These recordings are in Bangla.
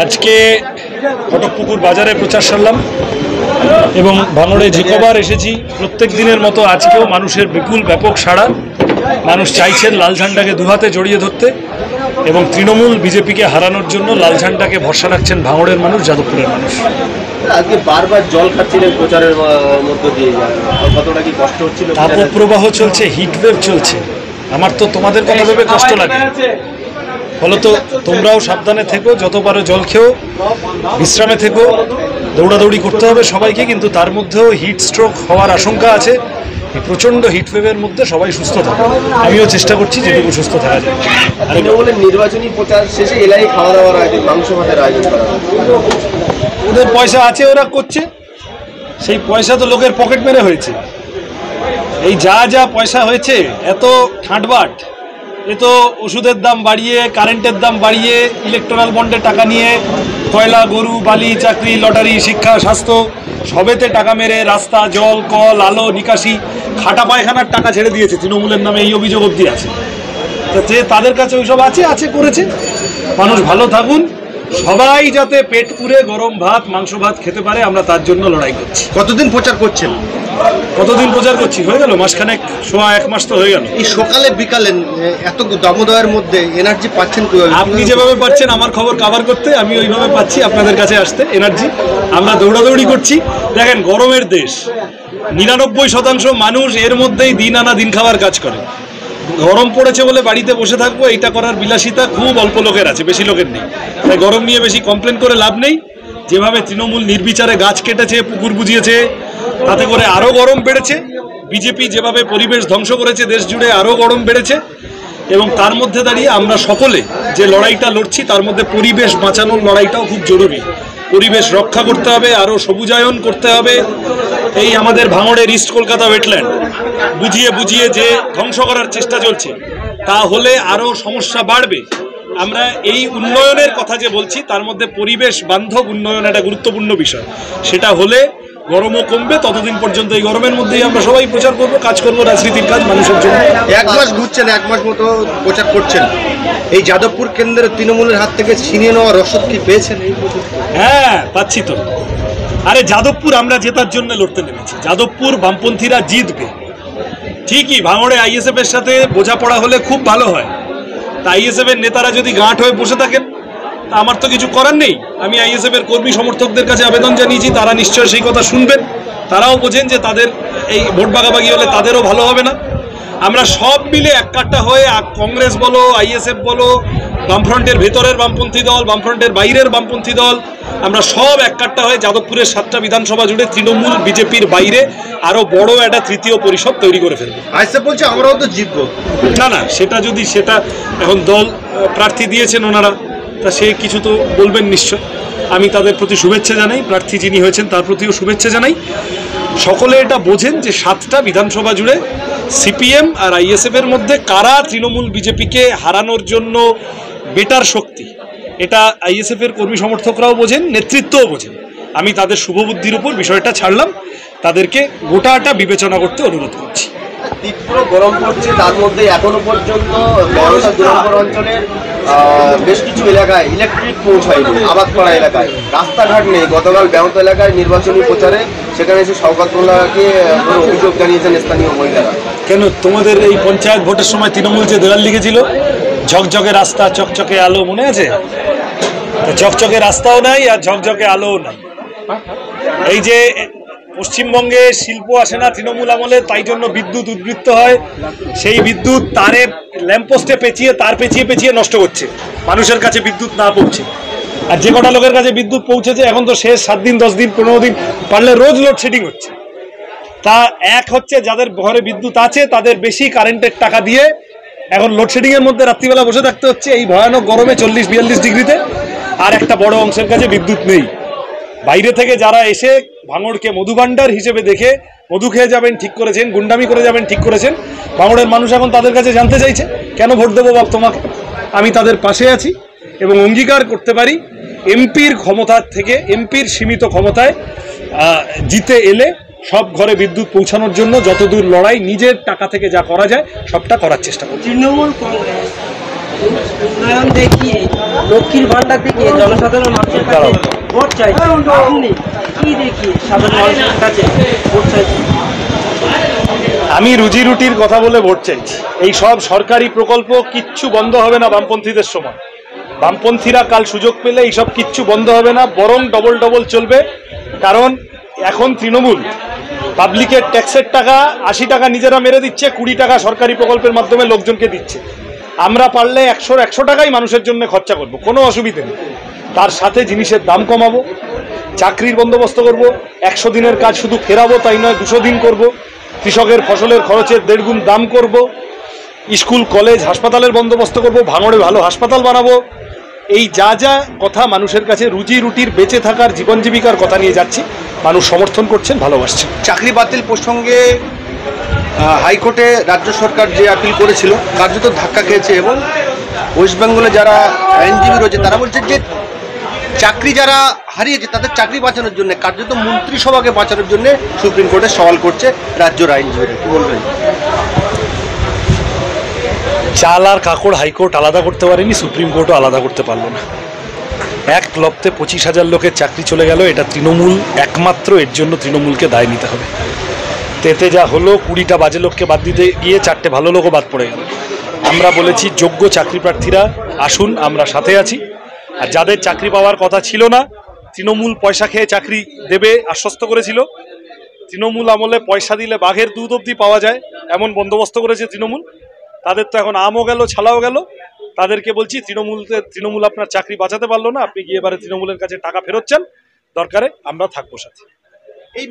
আজকে কটকপুকুর বাজারে প্রচার সারলাম এবং ভাঙড়ে যে কবার এসেছি প্রত্যেক দিনের মতো আজকেও মানুষের বিপুল ব্যাপক সাড়া। মানুষ চাইছেন লাল ঝান্ডাকে দুহাতে জড়িয়ে ধরতে এবং তৃণমূল বিজেপিকে হারানোর জন্য লাল ঝান্ডাকে ভরসা রাখছেন ভাঙড়ের মানুষ, যাদবপুরের মানুষ। আজকে বারবার জল খাচ্ছিলেন প্রচারের মধ্য দিয়ে, কতটা কি কষ্ট হচ্ছিল? তাপপ্রবাহ চলছে, হিটওয়েভ চলছে। আমার তো তোমাদের কথা ভেবে কষ্ট লাগে। ফলত তোমরাও সাবধানে থেকো, যত পারো জল খেও, বিশ্রামে থেকো। দৌড়াদৌড়ি করতে হবে সবাইকে, কিন্তু তার মধ্যেও হিট স্ট্রোক হওয়ার আশঙ্কা আছে। এই প্রচণ্ড হিটওয়েভের মধ্যে সবাই সুস্থ থাকে, আমিও চেষ্টা করছি যেটুকু সুস্থ থাকা যায়। নির্বাচনী প্রচার শেষে এলাই খাওয়া দাওয়ার আয়োজন, মাংস ভাতের আয়োজন করা, ওদের পয়সা আছে, ওরা করছে। সেই পয়সা তো লোকের পকেট মেরে হয়েছে। এই যা যা পয়সা হয়েছে, এত ঠাঁটবাট, এ তো ওষুধের দাম বাড়িয়ে, কারেন্টের দাম বাড়িয়ে, ইলেকট্রাল বন্ডের টাকা নিয়ে, কয়লা, গরু, বালি, চাকরি, লটারি, শিক্ষা, স্বাস্থ্য সবেতে টাকা মেরে রাস্তা, জল, কল, আলো, নিকাশি, খাটা পায়খানার টাকা ছেড়ে দিয়েছে তৃণমূলের নামে, এই অভিযোগ অবধি আছে। তো যে তাদের কাছে ওইসব আছে করেছে। মানুষ ভালো থাকুন, সবাই যাতে পেট পুরে গরম ভাত, মাংস ভাত খেতে পারে, আমরা তার জন্য লড়াই করছি। কতদিন প্রচার করছেন? কতদিন প্রচার করছি? হয়ে গেল মাসখানেক, সোয়া 1 মাস তো হয়ে গেল। এই সকালে বিকালে এত দামোদয়ের মধ্যে এনার্জি পাচ্ছেন কিভাবে? আপনি যেভাবে পাচ্ছেন আমার খবর কভার করতে, আমি ওইভাবে পাচ্ছি আপনাদের কাছে আসতে এনার্জি। আমরা দৌড়াদৌড়ি করছি। দেখেন, গরমের দেশ, 99% মানুষ এর মধ্যেই দিন আনা দিন খাওয়ার কাজ করে। গরম পড়েছে বলে বাড়িতে বসে থাকবো, এইটা করার বিলাসিতা খুব অল্প লোকের আছে, বেশি লোকের নেই। তাই গরম নিয়ে বেশি কমপ্লেন করে লাভ নেই। যেভাবে তৃণমূল নির্বিচারে গাছ কেটেছে, পুকুর বুঝিয়েছে, তাতে করে আরও গরম বেড়েছে। বিজেপি যেভাবে পরিবেশ ধ্বংস করেছে দেশ জুড়ে, আরও গরম বেড়েছে। এবং তার মধ্যে দাঁড়িয়ে আমরা সকলে যে লড়াইটা লড়ছি, তার মধ্যে পরিবেশ বাঁচানোর লড়াইটাও খুব জরুরি। পরিবেশ রক্ষা করতে হবে, আরও সবুজায়ন করতে হবে। এই আমাদের ভাঙড়ের ইস্ট কলকাতা ওয়েটল্যান্ড বুঝিয়ে যে ধ্বংস করার চেষ্টা চলছে, তা হলে আরও সমস্যা বাড়বে। আমরা এই উন্নয়নের কথা যে বলছি, তার মধ্যে পরিবেশ বান্ধব উন্নয়ন একটা গুরুত্বপূর্ণ বিষয়। সেটা হলে গরমও কমবে। ততদিন পর্যন্ত এই গরমের মধ্যেই আমরা সবাই প্রচার করব, কাজ করব, রাজনীতির কাজ মানুষের জন্য। 1 মাস ঘুরছেন, 1 মাস মতো প্রচার করছেন। এই যাদবপুর কেন্দ্রের তৃণমূলের হাত থেকে ছিনিয়ে নেওয়া রসদ কি পেয়েছেন? হ্যাঁ, পাচ্ছি তো। আরে যাদবপুর আমরা জেতার জন্য লড়তে নেমেছি। যাদবপুর বামপন্থীরা জিতবে ঠিকই। ভাঙড়ে আইএসএফ এর সাথে বোঝাপড়া হলে খুব ভালো হয়। তা আইএসএফ এর নেতারা যদি গাঁট হয়ে বসে থাকেন, তা আমার তো কিছু করার নেই। আমি আইএসএফ এর কর্মী সমর্থকদের কাছে আবেদন জানিয়েছি, তারা নিশ্চয়ই সেই কথা শুনবেন। তারাও বোঝেন যে তাদের এই ভোট ভাগাভাগি হলে তাদেরও ভালো হবে না। আমরা সব মিলে এককাট্টা হয়ে, কংগ্রেস বলো, আইএসএফ বলো, বামফ্রন্টের ভেতরের বামপন্থী দল, বামফ্রন্টের বাইরের বামপন্থী দল, আমরা সব এককাট্টা হয়ে যাদবপুরের 7টা বিধানসভা জুড়ে তৃণমূল বিজেপির বাইরে আরো বড় একটা তৃতীয় পরিষদ তৈরি করে ফেলবো। আইএসএফ বলছে আমরাও তো জিতবো। না, সেটা এখন দল প্রার্থী দিয়েছেন ওনারা, তা সে কিছু তো বলবেন নিশ্চয়। আমি তাদের প্রতি শুভেচ্ছা জানাই, প্রার্থী যিনি হয়েছেন তার প্রতিও শুভেচ্ছা জানাই। সকলে এটা বোঝেন যে 7টা বিধানসভা জুড়ে সিপিএম আর আইএসএফ এর মধ্যে কারা তৃণমূল বিজেপিকে হারানোর জন্য বেটার শক্তি, এটা আইএসএফ এর কর্মী সমর্থকরাও বোঝেন, নেতৃত্বও বোঝেন। আমি তাদের শুভবুদ্ধির উপর বিষয়টা ছাড়লাম, তাদেরকে গোটাটা বিবেচনা করতে অনুরোধ করছি। তীব্র গরম পড়ছে, তার মধ্যে এখনো পর্যন্ত অঞ্চলের বেশ কিছু এলাকায় ইলেকট্রিক পৌঁছায়নি। আবাদপাড়া এলাকায় রাস্তাঘাট নেই। গতকাল ব্যাহত এলাকায় নির্বাচনী প্রচারে সেখানে এসে শওকত মোল্লাকে অভিযোগ জানিয়েছেন স্থানীয় মহিলারা। কেন, তোমাদের এই পঞ্চায়েত ভোটের সময় তৃণমূল যে দেওয়াল লিখেছিল ঝকঝকে রাস্তা, চকচকে আলো, মনে আছে? চকচকে রাস্তাও নাই আর ঝকঝকে আলোও নাই। এই যে পশ্চিমবঙ্গে শিল্প আসে না তৃণমূল আমলে, তাই জন্য বিদ্যুৎ উদ্বৃত্ত হয়। সেই বিদ্যুৎ তারে ল্যাম্পপোস্টে পেঁচিয়ে নষ্ট করছে, মানুষের কাছে বিদ্যুৎ না পৌঁছে। আর যে কটা লোকের কাছে বিদ্যুৎ পৌঁছেছে, এখন তো শেষ 7 দিন 10 দিন 15 দিন পারলে রোজ লোডশেডিং হচ্ছে। তা এক হচ্ছে যাদের ঘরে বিদ্যুৎ আছে তাদের বেশি কারেন্টের টাকা দিয়ে এখন লোডশেডিং এর মধ্যে রাত্রিবেলা বসে থাকতে হচ্ছে এই ভয়ানক গরমে 40-42 ডিগ্রিতে। আর একটা বড় অংশের কাছে বিদ্যুৎ নেই। বাইরে থেকে যারা এসে ভাঙড়কে মধুভাণ্ডার হিসেবে দেখে মধু খেয়ে যাবেন ঠিক করেছেন, গুন্ডামি করে যাবেন ঠিক করেছেন, ভাঙড়ের মানুষ এখন তাদের কাছে জানতে চাইছে কেন ভোট দেবো বাপ তোমাকে। আমি তাদের পাশে আছি এবং অঙ্গীকার করতে পারি এমপির ক্ষমতার থেকে, এমপির সীমিত ক্ষমতায় জিতে এলে সব ঘরে বিদ্যুৎ পৌঁছানোর জন্য যতদূর লড়াই নিজের টাকা থেকে যা করা যায় সবটা করার চেষ্টা করব। তৃণমূল কংগ্রেস উন্নয়ন দেখিয়ে লক্ষ্মীর ভান্ডার দেখিয়ে জনসাধারণ মানুষের কাছে ভোট চাইছে, আপনি কি দেখিয়ে সাধারণ মানুষের কাছে ভোট চাইছেন? আমি রুজি রুটির কথা বলে ভোট চাইছি। এই সব সরকারি প্রকল্প কিচ্ছু বন্ধ হবে না বামপন্থীদের সময়। বামপন্থীরা কাল সুযোগ পেলে এইসব কিচ্ছু বন্ধ হবে না, বরং ডবল ডবল চলবে। কারণ এখন তৃণমূল পাবলিকের ট্যাক্সের টাকা 80 টাকা নিজেরা মেরে দিচ্ছে, 20 টাকা সরকারি প্রকল্পের মাধ্যমে লোকজনকে দিচ্ছে। আমরা পারলে 100 টাকাই মানুষের জন্য খরচা করব, কোনো অসুবিধা নেই। তার সাথে জিনিসের দাম কমাবো, চাকরির বন্দোবস্ত করব, 100 দিনের কাজ শুধু ফেরাবো তাই নয়, 200 দিন করব, কৃষকের ফসলের খরচের 1.5 গুণ দাম করব, স্কুল কলেজ হাসপাতালের বন্দোবস্ত করব, ভাঙড়ে ভালো হাসপাতাল বানাবো। এই যা যা কথা মানুষের কাছে রুজি রুটির বেঁচে থাকার জীবন জীবিকার কথা নিয়ে যাচ্ছি, মানুষ সমর্থন করছেন, ভালোবাসছেন। চাকরি বাতিল প্রসঙ্গে হাইকোর্টে রাজ্য সরকার যে আপিল করেছিল কার্যত ধাক্কা খেয়েছে, এবং ওয়েস্ট বেঙ্গলে যারা আইনজীবী রয়েছে তারা বলছে যে চাকরি যারা হারিয়েছে তাদের চাকরি বাঁচানোর জন্য কার্যত মন্ত্রিসভাকে বাঁচানোর জন্য সুপ্রিম কোর্টে সওয়াল করছে রাজ্যের আইনজীবীরা। কি বলবেন? চাল আর কাকড় হাইকোর্ট আলাদা করতে পারেনি, সুপ্রিম কোর্টও আলাদা করতে পারলো না। এক লপ্তে 25,000 লোকের চাকরি চলে গেল, এটা তৃণমূল, একমাত্র এর জন্য তৃণমূলকে দায় নিতে হবে। তেতে যা হলো, 20টা বাজে লোককে বাদ দিতে গিয়ে 4টে ভালো লোকও বাদ পড়ে গেল। আমরা বলেছি যোগ্য চাকরি প্রার্থীরা আসুন, আমরা সাথে আছি। আর যাদের চাকরি পাওয়ার কথা ছিল না, তৃণমূল পয়সা খেয়ে চাকরি দেবে আশ্বস্ত করেছিল। তৃণমূল আমলে পয়সা দিলে বাঘের দুধ অবধি পাওয়া যায় এমন বন্দোবস্ত করেছে তৃণমূল। তাদের তো এখন আমও গেল, ছালাও গেল। তাদেরকে বলছি তৃণমূল আপনার চাকরি বাঁচাতে পারলো না, আপনি গিয়ে এবারে তৃণমূলের কাছে টাকা ফেরত চান, দরকারে আমরা থাকবো সাথে। এই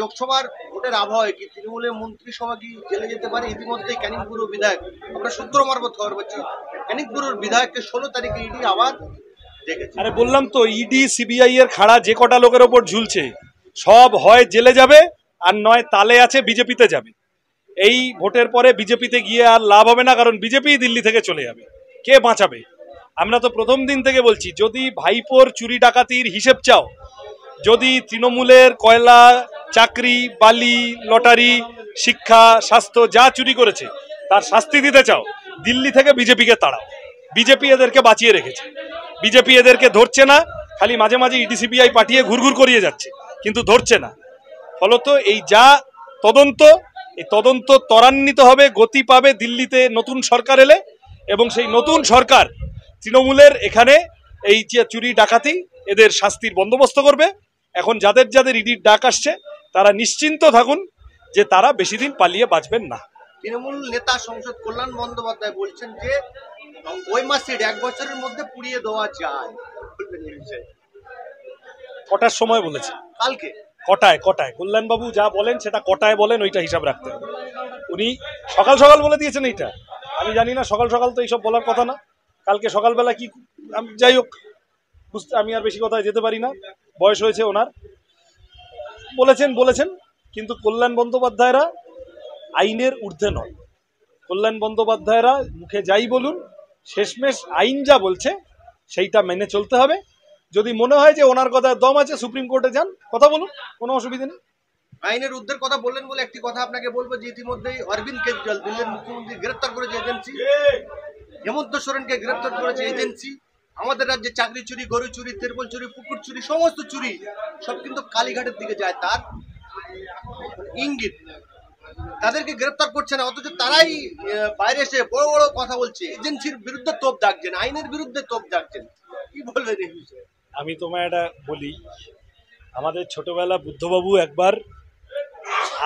লোকসভার ভোটের আবহাওয়ায় কি তৃণমূলের মন্ত্রিসভা কি জেলে যেতে পারে? ইতিমধ্যে ক্যানিং ব্যুরোর বিধায়ক, আমরা সূত্র মারফত খবর পাচ্ছি, ক্যানিং ব্যুরোর বিধায়ককে 16 তারিখে ইডি আবার দেখেছে। আরে বললাম তো, ইডি সিবিআই এর খাড়া যে কটা লোকের ওপর ঝুলছে সব হয় জেলে যাবে, আর নয় তালে আছে বিজেপিতে যাবে। এই ভোটের পরে বিজেপিতে গিয়ে আর লাভ হবে না, কারণ বিজেপি দিল্লি থেকে চলে যাবে। কে বাঁচাবে? আমরা তো প্রথম দিন থেকে বলছি, যদি ভাইপোর চুরি ডাকাতির হিসেব চাও, যদি তৃণমূলের কয়লা, চাকরি, বালি, লটারি, শিক্ষা, স্বাস্থ্য যা চুরি করেছে তার শাস্তি দিতে চাও, দিল্লি থেকে বিজেপিকে তাড়াও। বিজেপি এদেরকে বাঁচিয়ে রেখেছে, বিজেপি এদেরকে ধরছে না, খালি মাঝে মাঝে ইডি সিবিআই পাঠিয়ে ঘুরঘুর করিয়ে যাচ্ছে, কিন্তু ধরছে না। ফলত এই যা তদন্ত, এই তদন্ত ত্বরান্বিত হবে, গতি পাবে দিল্লিতে নতুন সরকার এলে, এবং সেই নতুন সরকার তৃণমূলের এখানে এই যে চুরি ডাকাতি এদের শাস্তির বন্দোবস্ত করবে। এখন যাদের যাদের ইডির ডাক আসছে তারা নিশ্চিন্ত থাকুন যে তারা বেশি দিন পালিয়ে বাঁচবেন না। তৃণমূল নেতা সংসদ কল্যাণ বন্দ্যোপাধ্যায় বলছেন যে ওই মাসের 1 বছরের মধ্যে পুড়িয়ে দেওয়া যায়। কটার সময় বলেছে? কালকে। কটায় কল্যাণবাবু যা বলেন সেটা কটায় বলেন, ওইটা হিসাব রাখতে হবে। উনি সকাল সকাল বলে দিয়েছেন এইটা, আমি জানি না, সকাল সকাল তো এইসব বলার কথা না। কালকে সকালবেলা কি, যাই হোক, বুঝতে আমি আর বেশি কথায় যেতে পারি না, বয়স হয়েছে ওনার। বলেছেন, কিন্তু কল্যাণ বন্দ্যোপাধ্যায়রা আইনের ঊর্ধ্বে নয়। কল্যাণ বন্দ্যোপাধ্যায়রা মুখে যাই বলুন, শেষমেশ আইন যা বলছে সেইটা মেনে চলতে হবে। যদি মনে হয় যে ওনার কথায় দম আছে, সুপ্রিম কোর্টে যান, কথা বলুন, কোনো অসুবিধা নেই। আইনের ঊর্ধ্বের কথা বললেন বলে একটি কথা আপনাকে বলবো যে ইতিমধ্যেই অরবিন্দ কেজরিওয়াল দিল্লির মুখ্যমন্ত্রী গ্রেপ্তার করেছে এজেন্সি, হেমন্ত সোরেনকে গ্রেপ্তার করেছে এজেন্সি। আমাদের রাজ্যে চাকরি চুরি, গরু চুরি, তেরপল চুরি, পুকুর চুরি, সমস্ত চুরি সব কিন্তু কালীঘাটের দিকে যায়, তার ইঙ্গিত। তাদেরকে গ্রেপ্তার করছে না, অথচ তারাই বাইরে এসে বড় বড় কথা বলছে, এজেন্সির বিরুদ্ধে তোপ দাগছেন, আইনের বিরুদ্ধে তোপ দাগছেন। কি বলবেন এই বিষয়ে? আমি তোমায় এটা বলি, আমাদের ছোটবেলা বুদ্ধবাবু একবার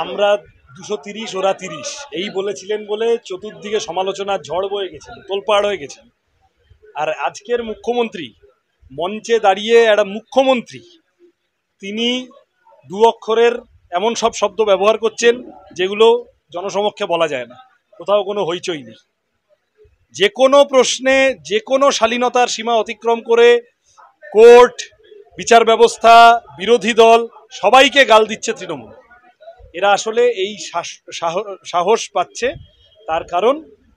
আমরা 230 ওরা 30 এই বলেছিলেন বলে চতুর্দিকে সমালোচনার ঝড় বয়ে গেছিল, তোলপাড় হয়ে গেছিল। আর আজকের মুখ্যমন্ত্রী মঞ্চে দাঁড়িয়ে, একটা মুখ্যমন্ত্রী, তিনি 2 অক্ষরের এমন সব শব্দ ব্যবহার করছেন যেগুলো জনসমক্ষে বলা যায় না, কোথাও কোনো হইচই নেই। যে কোনো প্রশ্নে যে কোনো শালীনতার সীমা অতিক্রম করে কোর্ট, বিচার ব্যবস্থা, বিরোধী দল সবাইকে গাল দিচ্ছে তৃণমূল। এরা আসলে এই সাহস পাচ্ছে তার কারণ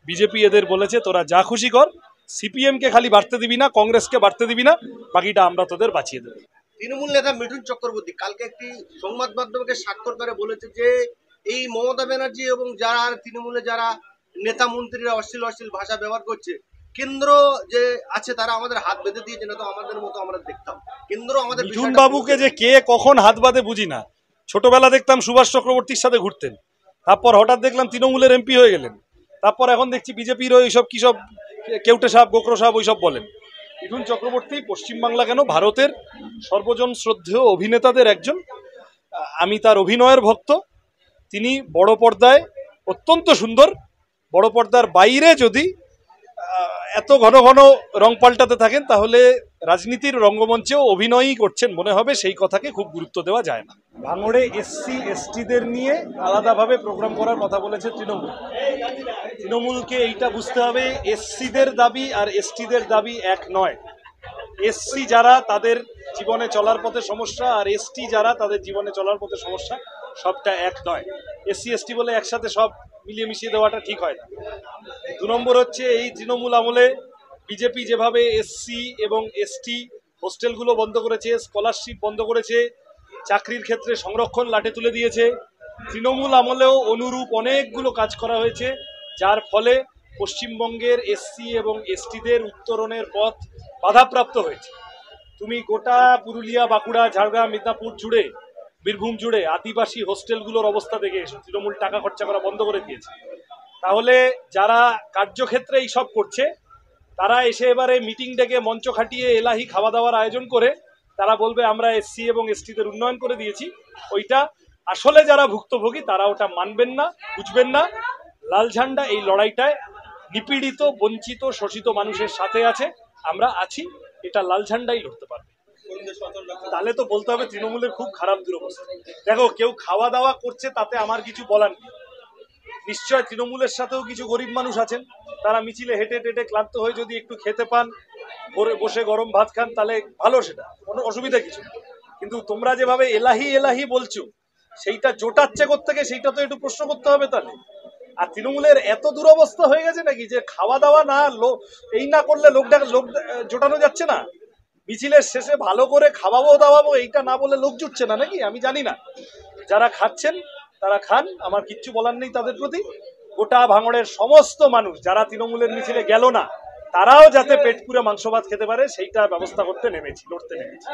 বিজেপি এদের বলেছে, তোরা যা খুশি কর, সিপিএমকে খালি বাড়তে দিবি না, কংগ্রেসকে বাড়তে দিবি না, বাকিটা আমরা তোদের বাঁচিয়ে দেবো। তৃণমূল নেতা মিঠুন চক্রবর্তী কালকে একটি সংবাদ মাধ্যমকে স্বাক্ষর করে বলেছে যে এই মমতা ব্যানার্জি এবং যারা তৃণমূলে যারা নেতা মন্ত্রীরা অশ্লীল ভাষা ব্যবহার করছে, কেন্দ্র যে আছে তারা আমাদের হাত বেঁধে দিয়েছে, না তো আমাদের মতো আমরা দেখতাম কেন্দ্র আমাদের মিঠুন বাবুকে যে কে কখন হাত বাঁধে বুঝি না। ছোটবেলা দেখতাম সুভাষ চক্রবর্তীর সাথে ঘুরতেন, তারপর হঠাৎ দেখলাম তৃণমূলের এমপি হয়ে গেলেন, তারপর এখন দেখছি বিজেপির ওইসব কি সব কেউটে সাহেব গোকরো সাহেব ওইসব বলেন। মিঠুন চক্রবর্তী পশ্চিমবাংলা কেন ভারতের সর্বজন শ্রদ্ধেয় অভিনেতাদের একজন। আমি তার অভিনয়ের ভক্ত। তিনি বড় পর্দায় অত্যন্ত সুন্দর, বড় পর্দার বাইরে যদি এত ঘন ঘন রং পাল্টাতে থাকেন তাহলে রাজনীতির রঙ্গমঞ্চেও অভিনয়ই করছেন মনে হবে, সেই কথাকে খুব গুরুত্ব দেওয়া যায় না। ভাঙড়ে এসসি এসটিদের নিয়ে আলাদাভাবে প্রোগ্রাম করার কথা বলেছে তৃণমূল। তৃণমূলকে এইটা বুঝতে হবে, এসসিদের দাবি আর এসটিদের দাবি এক নয়। এসসি যারা তাদের জীবনে চলার পথে সমস্যা, আর এসটি যারা তাদের জীবনে চলার পথে সমস্যা, সবটা এক নয়। এসসি এসটি বলে একসাথে সব মিলিয়ে মিশিয়ে দেওয়াটা ঠিক হয় না। 2 নম্বর হচ্ছে, এই তৃণমূল আমলে বিজেপি যেভাবে এসসি এবং এসটি হোস্টেলগুলো বন্ধ করেছে, স্কলারশিপ বন্ধ করেছে, চাকরির ক্ষেত্রে সংরক্ষণ লাটে তুলে দিয়েছে, তৃণমূল আমলেও অনুরূপ অনেকগুলো কাজ করা হয়েছে, যার ফলে পশ্চিমবঙ্গের এসসি এবং এসটিদের উত্তরণের পথ বাধাপ্রাপ্ত হয়েছে। তুমি গোটা পুরুলিয়া, বাঁকুড়া, ঝাড়গ্রাম, মিদনাপুর জুড়ে, বীরভূম জুড়ে আদিবাসী হোস্টেলগুলোর অবস্থা দেখে এসো। তৃণমূল টাকা খরচা করা বন্ধ করে দিয়েছে। তাহলে যারা কার্যক্ষেত্রে এই সব করছে তারা এসে এবারে মিটিং ডেকে মঞ্চ খাটিয়ে এলাহি খাওয়া দাওয়ার আয়োজন করে তারা বলবে আমরা এসসি এবং এসটিদের উন্নয়ন করে দিয়েছি। ওইটা আসলে যারা ভুক্তভোগী তারা ওটা মানবেন না, বুঝবেন না। লাল ঝান্ডা এই লড়াইটায় নিপীড়িত, বঞ্চিত, শোষিত মানুষের সাথে আছে, আমরা আছি, এটা লাল ঝান্ডাই লড়তে পারবে। তাহলে তো বলতে হবে তৃণমূলের খুব খারাপ দুরবস্থা। দেখো, কেউ খাওয়া দাওয়া করছে তাতে আমার কিছু বলার নেই। নিশ্চয় তৃণমূলের সাথেও কিছু গরিব মানুষ আছেন, তারা মিছিলে হেঁটে টেটে ক্লান্ত হয়ে যদি একটু খেতে পান, বসে গরম ভাত খান, তাহলে ভালো, সেটা কোনো অসুবিধা কিছু নেই। কিন্তু তোমরা যেভাবে এলাহি এলাহি বলছো, সেইটা জোটাচ্ছে কোত্থেকে সেইটা তো একটু প্রশ্ন করতে হবে তাহলে। আর তৃণমূলের এত দুরবস্থা হয়ে গেছে নাকি যে খাওয়া দাওয়া না এই না করলে লোক জোটানো যাচ্ছে না? মিছিলের শেষে ভালো করে খাওয়াবো দাওয়াবো এইটা না বলে লোক জুটছে না নাকি? আমি জানি না। যারা খাচ্ছেন তারা খান, আমার কিচ্ছু বলার নেই তাদের প্রতি। গোটা ভাঙড়ের সমস্ত মানুষ যারা তৃণমূলের মিছিলে গেল না, তারাও যাতে পেট পুরে মাংস ভাত খেতে পারে সেইটা ব্যবস্থা করতে নেমেছি, লড়তে নেমেছি।